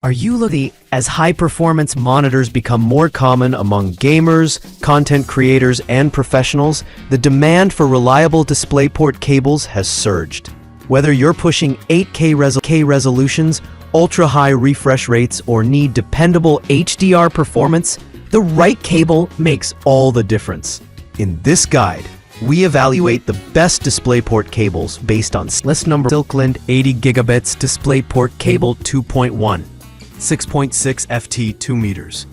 Are you looking as high-performance monitors become more common among gamers, content creators, and professionals? The demand for reliable DisplayPort cables has surged. Whether you're pushing 8K resolutions, ultra-high refresh rates, or need dependable HDR performance, the right cable makes all the difference. In this guide, we evaluate the best DisplayPort cables based on list number Silkland 80 gigabits DisplayPort cable 2.1. 6.6 FT 2 meters.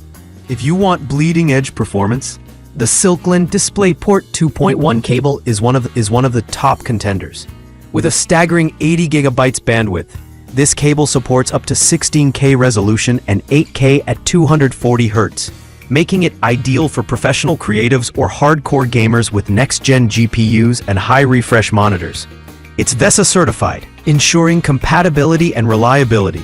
If you want bleeding-edge performance, the Silkland DisplayPort 2.1 cable is one of the top contenders. With a staggering 80 gigabytes bandwidth, this cable supports up to 16K resolution and 8K at 240 Hz, making it ideal for professional creatives or hardcore gamers with next-gen GPUs and high-refresh monitors. It's VESA certified, ensuring compatibility and reliability.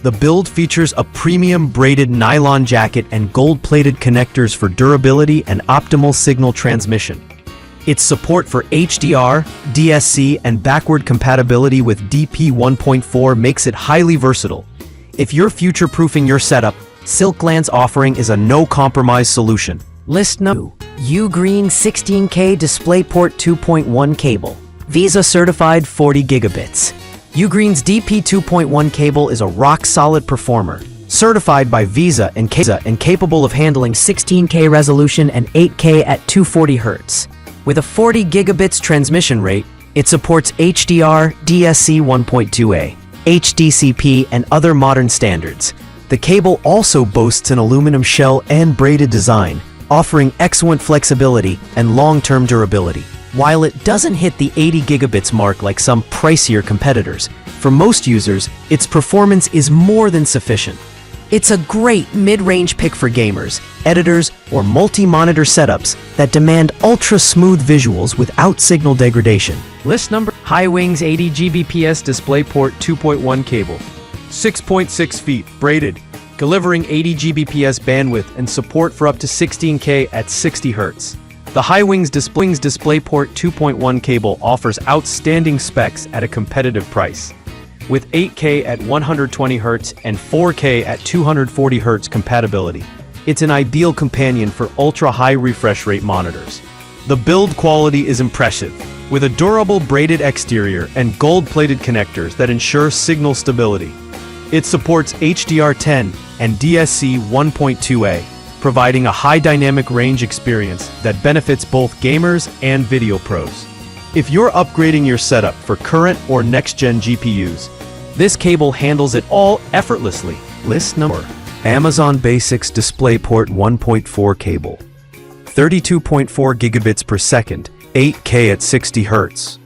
The build features a premium braided nylon jacket and gold-plated connectors for durability and optimal signal transmission. Its support for HDR, DSC, and backward compatibility with DP 1.4 makes it highly versatile. If you're future-proofing your setup, Silkland's offering is a no-compromise solution. List number 2. Ugreen 16K DisplayPort 2.1 cable. vesa certified 40 gigabits. Ugreen's DP 2.1 cable is a rock-solid performer, certified by vesa and capable of handling 16K resolution and 8K at 240 Hz. With a 40 gigabits transmission rate, it supports HDR DSC 1.2a, HDCP, and other modern standards. The cable also boasts an aluminum shell and braided design, offering excellent flexibility and long-term durability. While it doesn't hit the 80 gigabits mark like some pricier competitors, for most users, its performance is more than sufficient. It's a great mid-range pick for gamers, editors, or multi-monitor setups that demand ultra-smooth visuals without signal degradation. List number Hiwings 80 Gbps DisplayPort 2.1 cable. 6.6 feet, braided, delivering 80 Gbps bandwidth and support for up to 16K at 60 Hz. The Hiwings DisplayPort 2.1 cable offers outstanding specs at a competitive price. With 8K at 120 Hz and 4K at 240 Hz compatibility, it's an ideal companion for ultra-high refresh rate monitors. The build quality is impressive, with a durable braided exterior and gold-plated connectors that ensure signal stability. It supports HDR10 and DSC 1.2a, providing a high dynamic range experience that benefits both gamers and video pros. If you're upgrading your setup for current or next-gen GPUs, this cable handles it all effortlessly. List number Amazon Basics DisplayPort 1.4 cable. 32.4 gigabits per second, 8K at 60 Hz.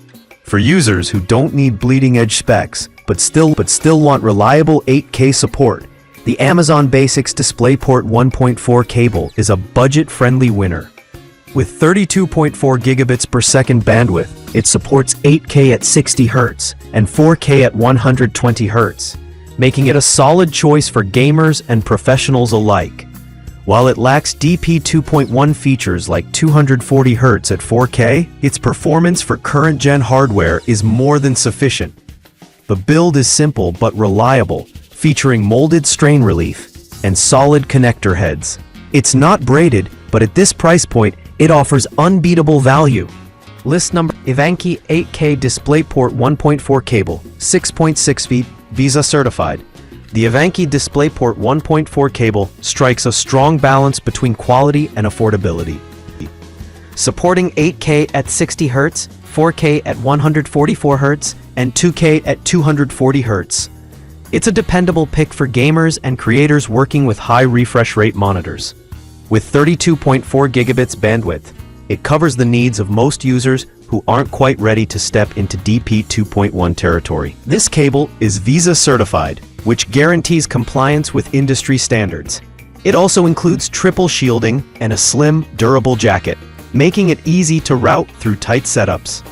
For users who don't need bleeding-edge specs, but still want reliable 8K support, the Amazon Basics DisplayPort 1.4 cable is a budget-friendly winner. With 32.4 gigabits per second bandwidth, it supports 8K at 60 Hz and 4K at 120 Hz, making it a solid choice for gamers and professionals alike. While it lacks DP 2.1 features like 240 Hz at 4K, its performance for current-gen hardware is more than sufficient. The build is simple but reliable, featuring molded strain relief and solid connector heads. It's not braided, but at this price point, it offers unbeatable value. List number Ivanki 8K DisplayPort 1.4 cable, 6.6 feet, vesa certified. The Ivanki DisplayPort 1.4 cable strikes a strong balance between quality and affordability. Supporting 8K at 60 Hz, 4K at 144 Hz, and 2K at 240 Hz. It's a dependable pick for gamers and creators working with high refresh rate monitors. With 32.4 gigabits bandwidth, it covers the needs of most users who aren't quite ready to step into DP 2.1 territory. This cable is vesa certified, which guarantees compliance with industry standards. It also includes triple shielding and a slim, durable jacket, making it easy to route through tight setups.